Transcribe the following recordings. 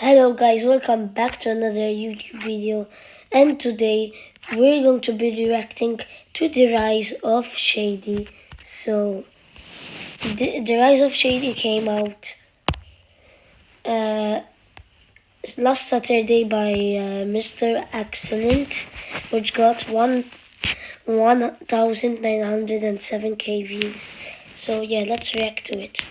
Hello guys, welcome back to another YouTube video, and today we're going to be reacting to the rise of Shady. So the rise of Shady came out last Saturday by Mr. Excellent, which got 1,907k views. So yeah, let's react to it.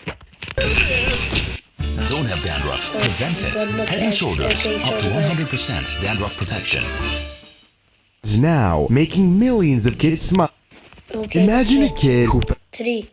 Don't have dandruff? Prevent it. Head and Shoulders, up to 100% dandruff protection. Is now making millions of kids smile. Okay, Imagine a kid who 3,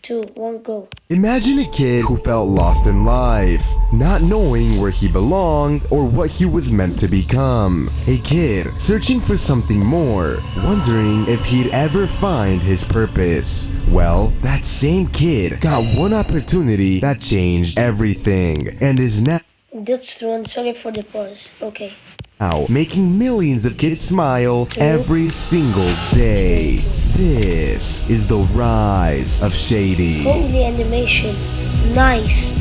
2, 1, go. Imagine a kid who felt lost in life, not knowing where he belonged or what he was meant to become. A kid searching for something more, wondering if he'd ever find his purpose. Well, that same kid got one opportunity that changed everything and is now That's true, and sorry for the pause. Okay. making millions of kids smile every single day. This is the rise of Shady. Holy animation. Nice.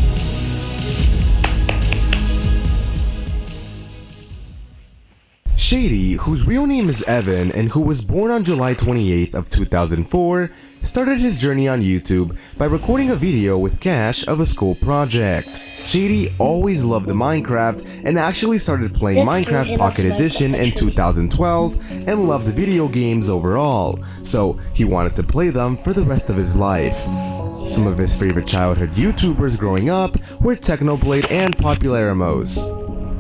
Shady, whose real name is Evan and who was born on July 28th of 2004, started his journey on YouTube by recording a video with Cash of a school project. Shady always loved Minecraft and actually started playing Minecraft Pocket Edition in 2012 and loved video games overall, so he wanted to play them for the rest of his life. Some of his favorite childhood YouTubers growing up were Technoblade and Popularamos.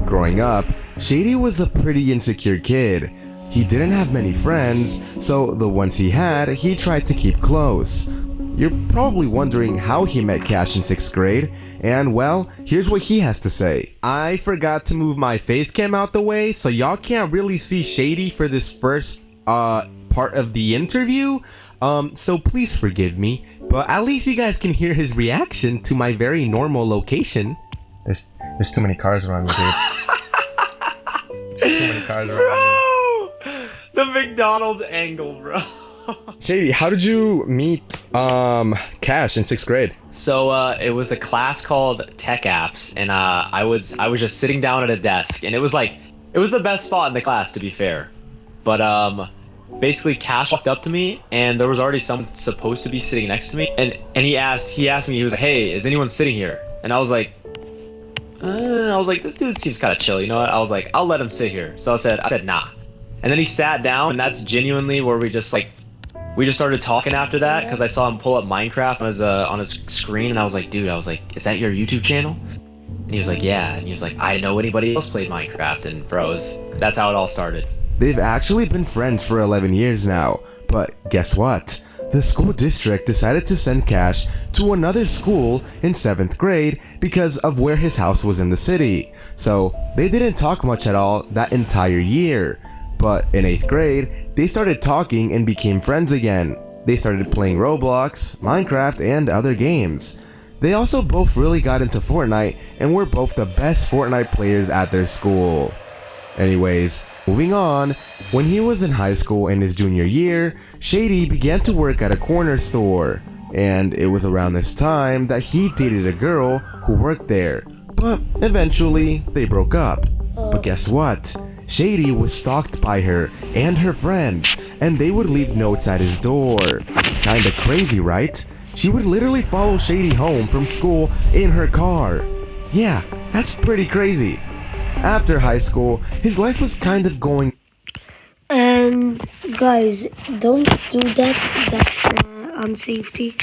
Growing up, Shady was a pretty insecure kid. He didn't have many friends, so the ones he had, he tried to keep close. You're probably wondering how he met Cash in 6th grade, and well, here's what he has to say. I forgot to move my face cam out the way, so y'all can't really see Shady for this first part of the interview, so please forgive me, but at least you guys can hear his reaction to my very normal location. There's too many cars around me, dude. Too many cars around me. The McDonald's angle, bro. Shady, how did you meet Cash in 6th grade? So it was a class called Tech Apps, and I was just sitting down at a desk, and it was the best spot in the class, to be fair. But basically Cash walked up to me, and there was already someone supposed to be sitting next to me, and he asked me, he was like, "Hey, is anyone sitting here?" And I was like, this dude seems kind of chill, you know what? I was like, I'll let him sit here. So I said nah. And then he sat down, and that's genuinely where we just started talking after that, because I saw him pull up Minecraft on his screen, and I was like, dude, is that your YouTube channel? And he was like, yeah. And he was like, I didn't know anybody else played Minecraft, and bros, that's how it all started. They've actually been friends for 11 years now, but guess what? The school district decided to send Cash to another school in 7th grade because of where his house was in the city. So they didn't talk much at all that entire year. But in 8th grade, they started talking and became friends again. They started playing Roblox, Minecraft, and other games. They also both really got into Fortnite and were both the best Fortnite players at their school. Anyways, moving on, when he was in high school in his junior year, Shady began to work at a corner store. And it was around this time that he dated a girl who worked there. But eventually, they broke up. But guess what? Shady was stalked by her and her friends, and they would leave notes at his door. Kinda crazy, right? She would literally follow Shady home from school in her car. Yeah, that's pretty crazy. After high school, his life was kind of going. And guys, don't do that. That's unsafety.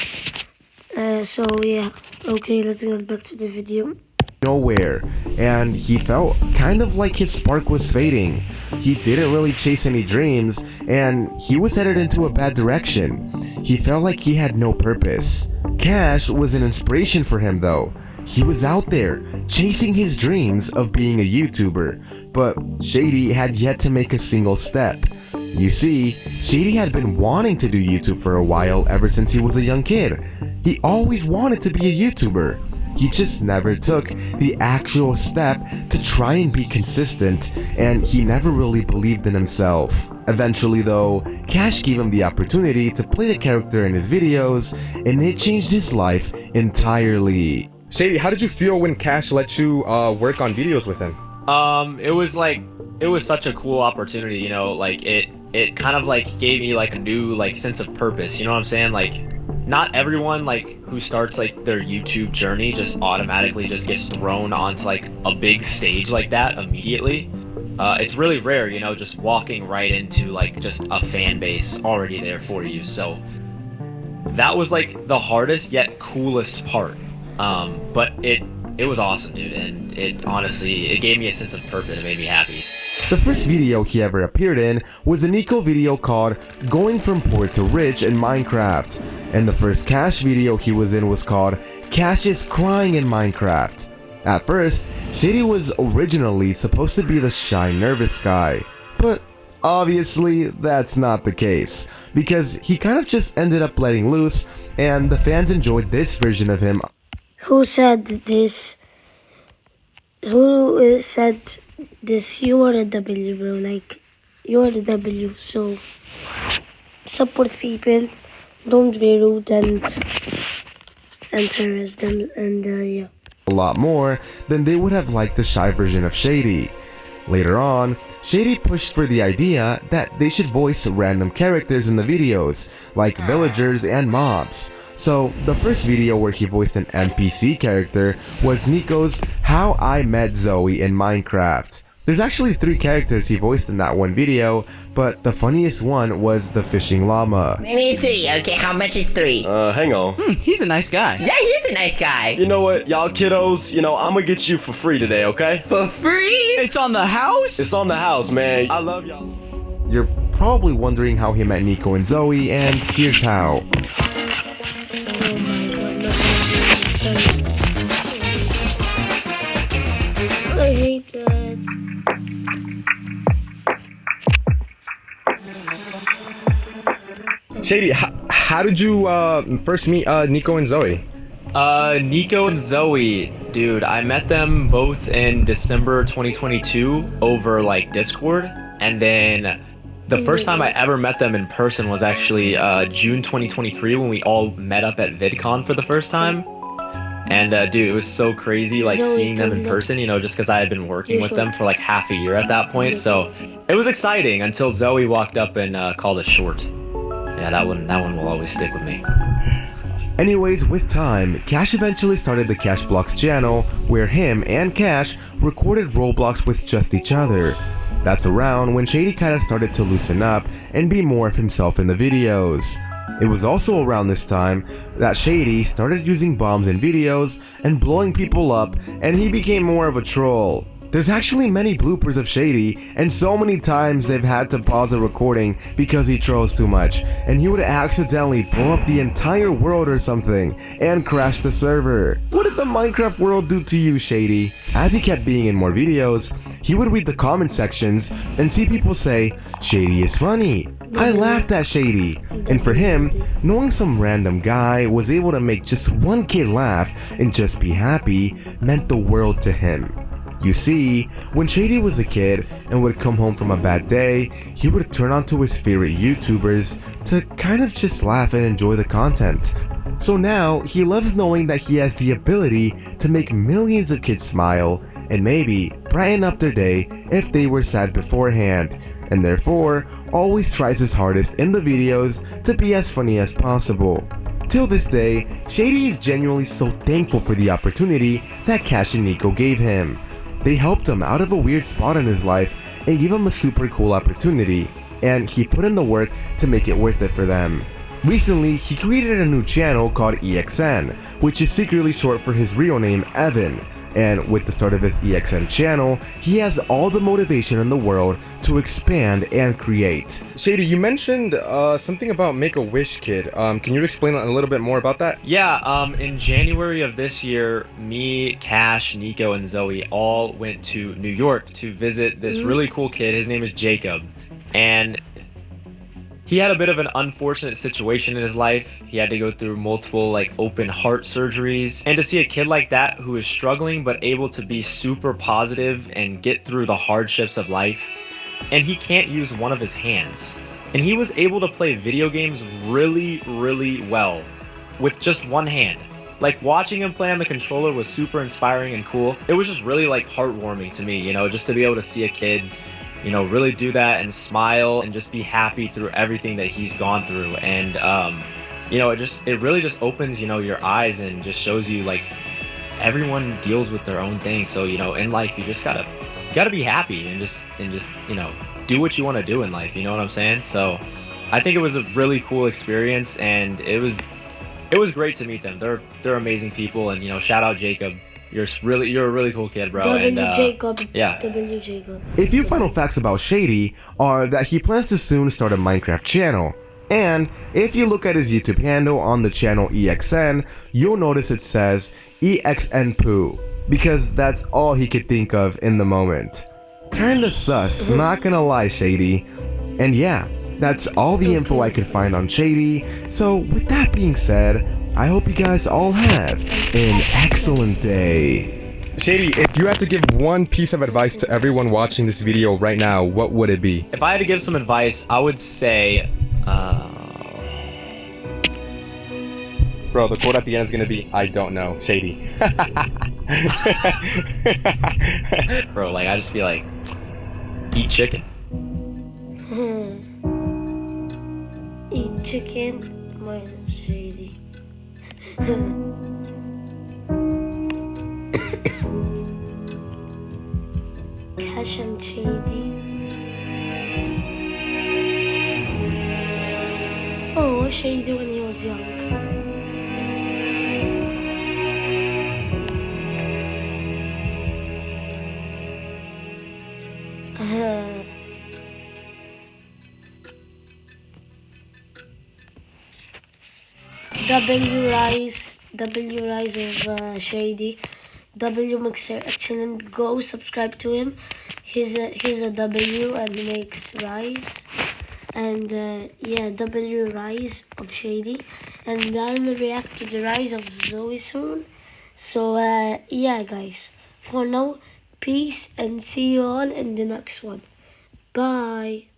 So yeah. Okay, let's get back to the video. Nowhere, and he felt kind of like his spark was fading. He didn't really chase any dreams, and he was headed into a bad direction. He felt like he had no purpose. Cash was an inspiration for him though. He was out there, chasing his dreams of being a YouTuber, but Shady had yet to make a single step. You see, Shady had been wanting to do YouTube for a while ever since he was a young kid. He always wanted to be a YouTuber. He just never took the actual step to try and be consistent, and he never really believed in himself. Eventually though, Cash gave him the opportunity to play a character in his videos, and it changed his life entirely. Shady, how did you feel when Cash let you work on videos with him? It was such a cool opportunity, you know, like it kind of like gave me like a new like sense of purpose, you know what I'm saying? Like not everyone like who starts like their YouTube journey just automatically just gets thrown onto like a big stage like that immediately. It's really rare, you know, just walking right into like just a fan base already there for you. So that was like the hardest yet coolest part. But it was awesome, dude, and it honestly it gave me a sense of purpose. It made me happy. The first video he ever appeared in was a Nico video called Going From Poor to Rich in Minecraft, and the first Cash video he was in was called Cash is Crying in Minecraft. At first, Shady was originally supposed to be the shy, nervous guy, but obviously that's not the case, because he kind of just ended up letting loose, and the fans enjoyed this version of him. Who said this? Who said this? You are a W, bro. Like, you are the W. So, support people. Don't be rude and terrorist them. And, yeah. A lot more than they would have liked the shy version of Shady. Later on, Shady pushed for the idea that they should voice random characters in the videos, like villagers and mobs. So, the first video where he voiced an NPC character was Nico's How I Met Zoe in Minecraft. There's actually 3 characters he voiced in that one video, but the funniest one was the fishing llama. I need 3, okay, how much is 3? Hang on. He's a nice guy. Yeah, he's a nice guy. You know what, y'all kiddos, you know, I'm gonna get you for free today, okay? For free? It's on the house? It's on the house, man. I love y'all. You're probably wondering how he met Nico and Zoe, and here's how. Oh my god, not I hate that. Shady, how did you first meet Nico and Zoe? Nico and Zoe, dude, I met them both in December 2022 over like Discord, and then the first time I ever met them in person was actually June 2023 when we all met up at VidCon for the first time. And dude, it was so crazy like seeing them in person, you know, just because I had been working with them for like half a year at that point. So it was exciting until Zoe walked up and called us short. Yeah, that one will always stick with me. Anyways, with time, Cash eventually started the Cash Blocks channel, where him and Cash recorded Roblox with just each other. That's around when Shady kinda started to loosen up and be more of himself in the videos. It was also around this time that Shady started using bombs in videos and blowing people up, and he became more of a troll. There's actually many bloopers of Shady, and so many times they've had to pause a recording because he trolls too much, and he would accidentally blow up the entire world or something, and crash the server. What did the Minecraft world do to you, Shady? As he kept being in more videos, he would read the comment sections and see people say, "Shady is funny. I laughed at Shady." And for him, knowing some random guy was able to make just one kid laugh and just be happy meant the world to him. You see, when Shady was a kid and would come home from a bad day, he would turn on to his favorite YouTubers to kind of just laugh and enjoy the content. So now, he loves knowing that he has the ability to make millions of kids smile and maybe brighten up their day if they were sad beforehand, and therefore always tries his hardest in the videos to be as funny as possible. Till this day, Shady is genuinely so thankful for the opportunity that Cash and Nico gave him. They helped him out of a weird spot in his life and gave him a super cool opportunity, and he put in the work to make it worth it for them. Recently, he created a new channel called EXN, which is secretly short for his real name, Evan. And with the start of his EXN channel, he has all the motivation in the world to expand and create. Shady, you mentioned something about Make-A-Wish Kid. Can you explain a little bit more about that? Yeah, in January of this year, me, Cash, Nico, and Zoe all went to New York to visit this really cool kid. His name is Jacob. And he had a bit of an unfortunate situation in his life. He had to go through multiple like open heart surgeries, and to see a kid like that who is struggling but able to be super positive and get through the hardships of life, and he can't use one of his hands, and he was able to play video games really well with just one hand. like watching him play on the controller was super inspiring and cool. It was just really like heartwarming to me, you know, just to be able to see a kid, you know, really do that and smile and just be happy through everything that he's gone through. And you know, it really just opens, you know, your eyes and just shows you like everyone deals with their own thing. So, you know, in life you just gotta be happy and just you know, do what you want to do in life, you know what I'm saying? So I think it was a really cool experience, and it was great to meet them. They're amazing people, and you know, shout out Jacob. You're a really cool kid, bro. W And Jacob. yeah. W Jacob. A few final facts about Shady are that he plans to soon start a Minecraft channel. And if you look at his YouTube handle on the channel EXN, you'll notice it says EXN Poo, because that's all he could think of in the moment. Kinda sus, not gonna lie, Shady. And yeah, that's all the info I could find on Shady. So with that being said, I hope you guys all have an excellent day. Shady, if you had to give one piece of advice to everyone watching this video right now, what would it be? If I had to give some advice, I would say, Bro, the quote at the end is gonna be, I don't know, Shady. bro, like I just feel like eat chicken. Eat chicken minus Shady. Cash and Shady. Oh, Shady when he was young. W Rise of Shady. W makes her excellent. Go subscribe to him. He's a W and he makes Rise. And yeah, W Rise of Shady. And I'll react to the Rise of Zoe soon. So yeah, guys. For now, peace and see you all in the next one. Bye.